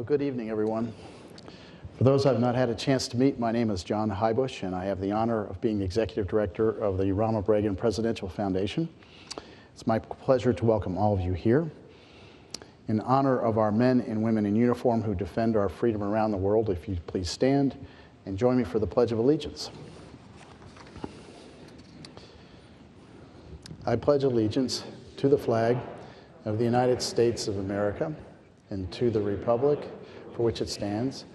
Well, good evening, everyone. For those I've not had a chance to meet, my name is John Hybush, and I have the honor of being the Executive Director of the Ronald Reagan Presidential Foundation. It's my pleasure to welcome all of you here. In honor of our men and women in uniform who defend our freedom around the world, if you please stand and join me for the Pledge of Allegiance. I pledge allegiance to the flag of the United States of America and to the republic for which it stands,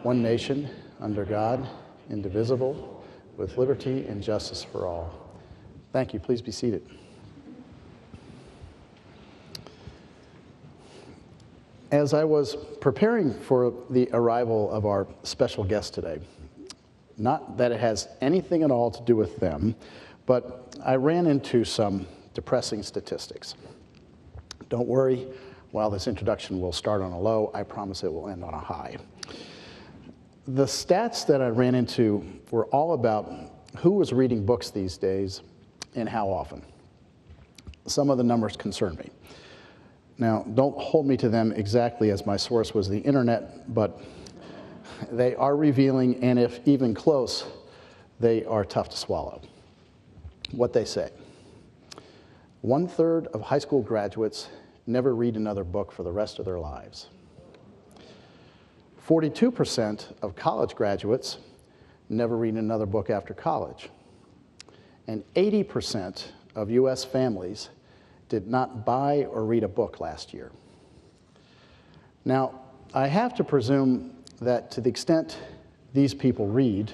one nation, under God, indivisible, with liberty and justice for all. Thank you. Please be seated. As I was preparing for the arrival of our special guest today, not that it has anything at all to do with them, but I ran into some depressing statistics. Don't worry, while this introduction will start on a low, I promise it will end on a high. The stats that I ran into were all about who was reading books these days and how often. Some of the numbers concern me. Now, don't hold me to them exactly, as my source was the internet, but they are revealing, and if even close, they are tough to swallow. What they say: 1/3 of high school graduates never read another book for the rest of their lives. 42% of college graduates never read another book after college. And 80% of US families did not buy or read a book last year. Now, I have to presume that to the extent these people read,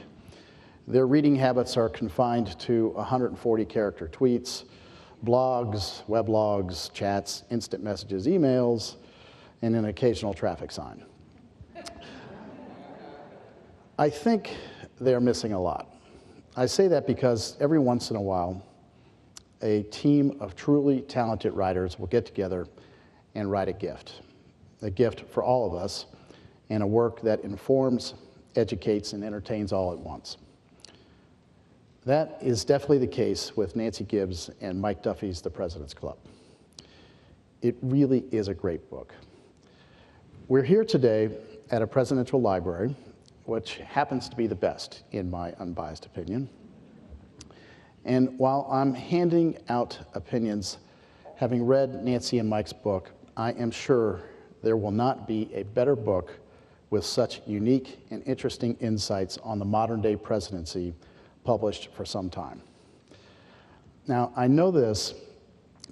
their reading habits are confined to 140-character tweets, blogs, weblogs, chats, instant messages, emails, and an occasional traffic sign. I think they're missing a lot. I say that because every once in a while, a team of truly talented writers will get together and write a gift for all of us, and a work that informs, educates, and entertains all at once. That is definitely the case with Nancy Gibbs and Mike Duffy's The President's Club. It really is a great book. We're here today at a presidential library, which happens to be the best, in my unbiased opinion. And while I'm handing out opinions, having read Nancy and Mike's book, I am sure there will not be a better book with such unique and interesting insights on the modern-day presidency published for some time. Now, I know this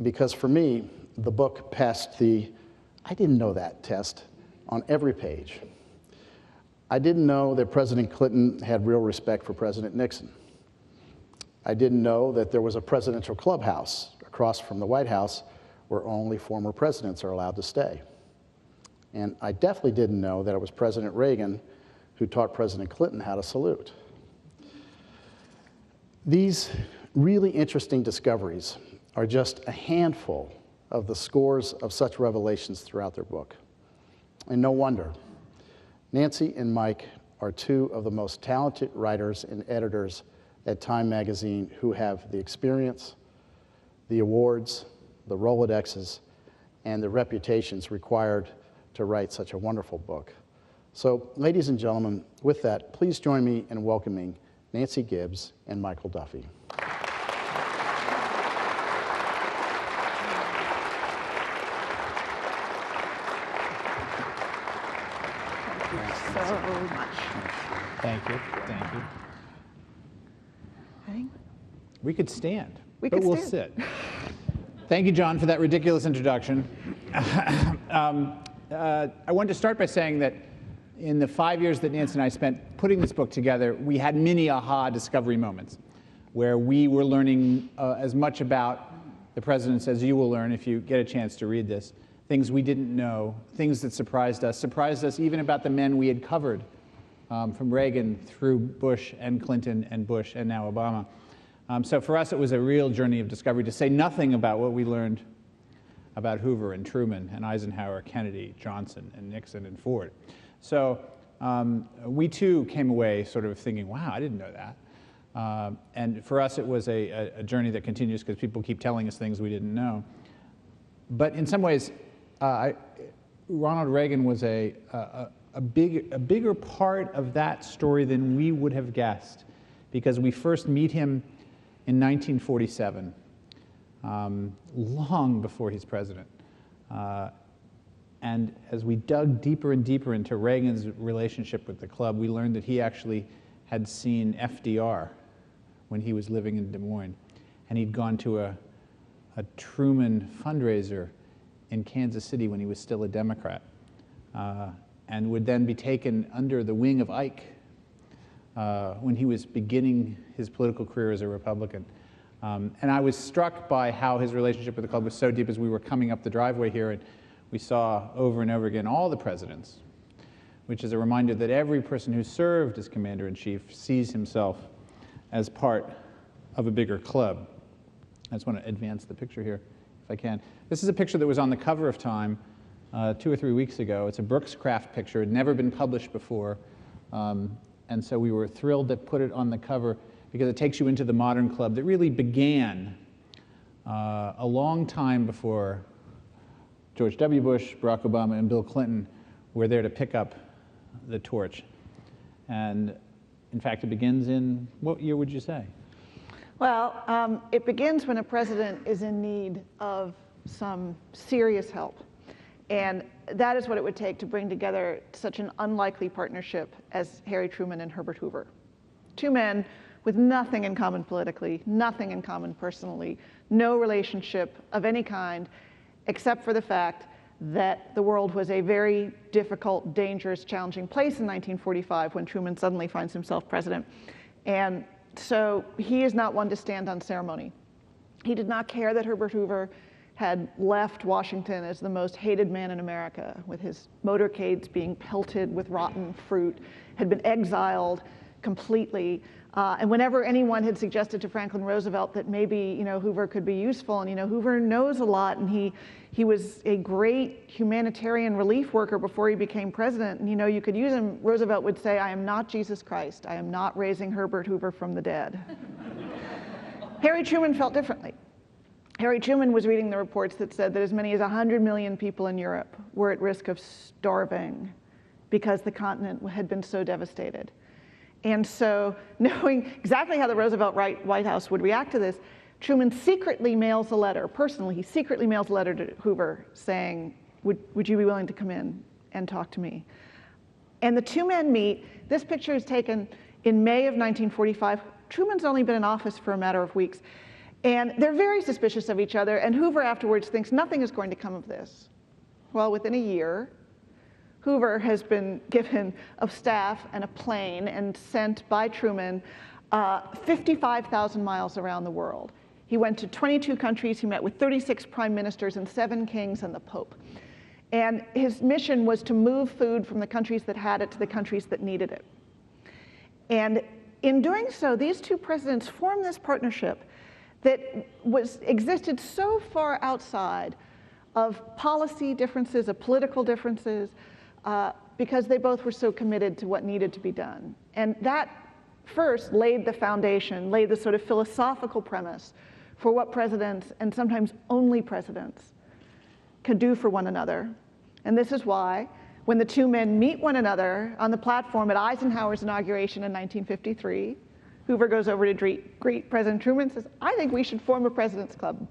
because for me, the book passed the "I didn't know that" test on every page. I didn't know that President Clinton had real respect for President Nixon. I didn't know that there was a presidential clubhouse across from the White House where only former presidents are allowed to stay. And I definitely didn't know that it was President Reagan who taught President Clinton how to salute. These really interesting discoveries are just a handful of the scores of such revelations throughout their book. And no wonder. Nancy and Mike are two of the most talented writers and editors at Time magazine who have the experience, the awards, the Rolodexes, and the reputations required to write such a wonderful book. So, ladies and gentlemen, with that, please join me in welcoming Nancy Gibbs and Michael Duffy. So much. Thank you. Thank you. Okay. We could stand, We but could we'll stand. sit. Thank you, John, for that ridiculous introduction. I wanted to start by saying that in the 5 years that Nancy and I spent putting this book together, we had many aha discovery moments where we were learning as much about the presidents as you will learn if you get a chance to read this. Things we didn't know, things that surprised us even about the men we had covered, from Reagan through Bush and Clinton and Bush and now Obama. So for us, it was a real journey of discovery, to say nothing about what we learned about Hoover and Truman and Eisenhower, Kennedy, Johnson and Nixon and Ford. So we too came away sort of thinking, wow, I didn't know that. And for us, it was a journey that continues because people keep telling us things we didn't know. But in some ways, Ronald Reagan was a bigger part of that story than we would have guessed, because we first meet him in 1947, long before he's president. And as we dug deeper and deeper into Reagan's relationship with the club, we learned that he actually had seen FDR when he was living in Des Moines. And he'd gone to a Truman fundraiser in Kansas City when he was still a Democrat, and would then be taken under the wing of Ike when he was beginning his political career as a Republican. And I was struck by how his relationship with the club was so deep as we were coming up the driveway here, and we saw over and over again all the presidents, which is a reminder that every person who served as commander-in-chief sees himself as part of a bigger club. I just want to advance the picture here, if I can. This is a picture that was on the cover of Time 2 or 3 weeks ago. It's a Brooks Craft picture. It had never been published before. And so we were thrilled to put it on the cover because it takes you into the modern club that really began a long time before George W. Bush, Barack Obama, and Bill Clinton were there to pick up the torch. And in fact, it begins in, what year would you say? Well, it begins when a president is in need of some serious help. And that is what it would take to bring together such an unlikely partnership as Harry Truman and Herbert Hoover. Two men with nothing in common politically, nothing in common personally, no relationship of any kind, except for the fact that the world was a very difficult, dangerous, challenging place in 1945 when Truman suddenly finds himself president. And so he is not one to stand on ceremony. He did not care that Herbert Hoover had left Washington as the most hated man in America, with his motorcades being pelted with rotten fruit, had been exiled completely. And whenever anyone had suggested to Franklin Roosevelt that maybe, Hoover could be useful, and, Hoover knows a lot, and he was a great humanitarian relief worker before he became president, and, you could use him, Roosevelt would say, I am not Jesus Christ. I am not raising Herbert Hoover from the dead. Harry Truman felt differently. Harry Truman was reading the reports that said that as many as 100 million people in Europe were at risk of starving because the continent had been so devastated. And so, knowing exactly how the Roosevelt White House would react to this, Truman secretly mails a letter, personally, he secretly mails a letter to Hoover saying, would you be willing to come in and talk to me? And the two men meet. This picture is taken in May of 1945. Truman's only been in office for a matter of weeks. And they're very suspicious of each other, and Hoover afterwards thinks nothing is going to come of this. Well, within a year, Hoover has been given a staff and a plane and sent by Truman 55,000 miles around the world. He went to 22 countries, he met with 36 prime ministers and 7 kings and the Pope. And his mission was to move food from the countries that had it to the countries that needed it. And in doing so, these two presidents formed this partnership that existed so far outside of policy differences, of political differences, because they both were so committed to what needed to be done. And that first laid the foundation, laid the sort of philosophical premise for what presidents, and sometimes only presidents, could do for one another. And this is why, when the two men meet one another on the platform at Eisenhower's inauguration in 1953, Hoover goes over to greet President Truman and says, I think we should form a president's club.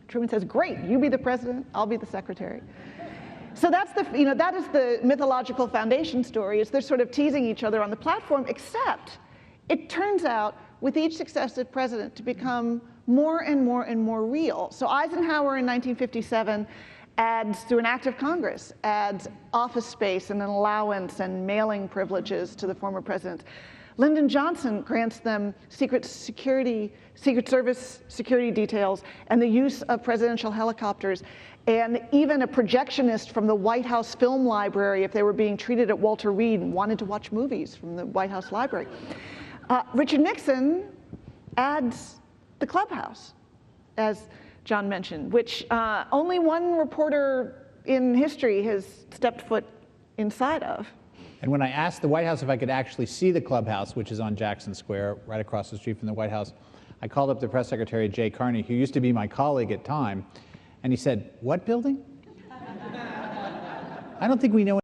Truman says, great, you be the president, I'll be the secretary. So that's that is the mythological foundation story, is they're sort of teasing each other on the platform, except it turns out with each successive president to become more and more and more real. So Eisenhower in 1957 adds, through an act of Congress, adds office space and an allowance and mailing privileges to the former presidents. Lyndon Johnson grants them Secret Service security details and the use of presidential helicopters, and even a projectionist from the White House Film Library if they were being treated at Walter Reed and wanted to watch movies from the White House Library. Richard Nixon adds the clubhouse, as John mentioned, which only one reporter in history has stepped foot inside of. And when I asked the White House if I could actually see the clubhouse, which is on Jackson Square, right across the street from the White House, I called up the press secretary, Jay Carney, who used to be my colleague at Time, and he said, what building? I don't think we know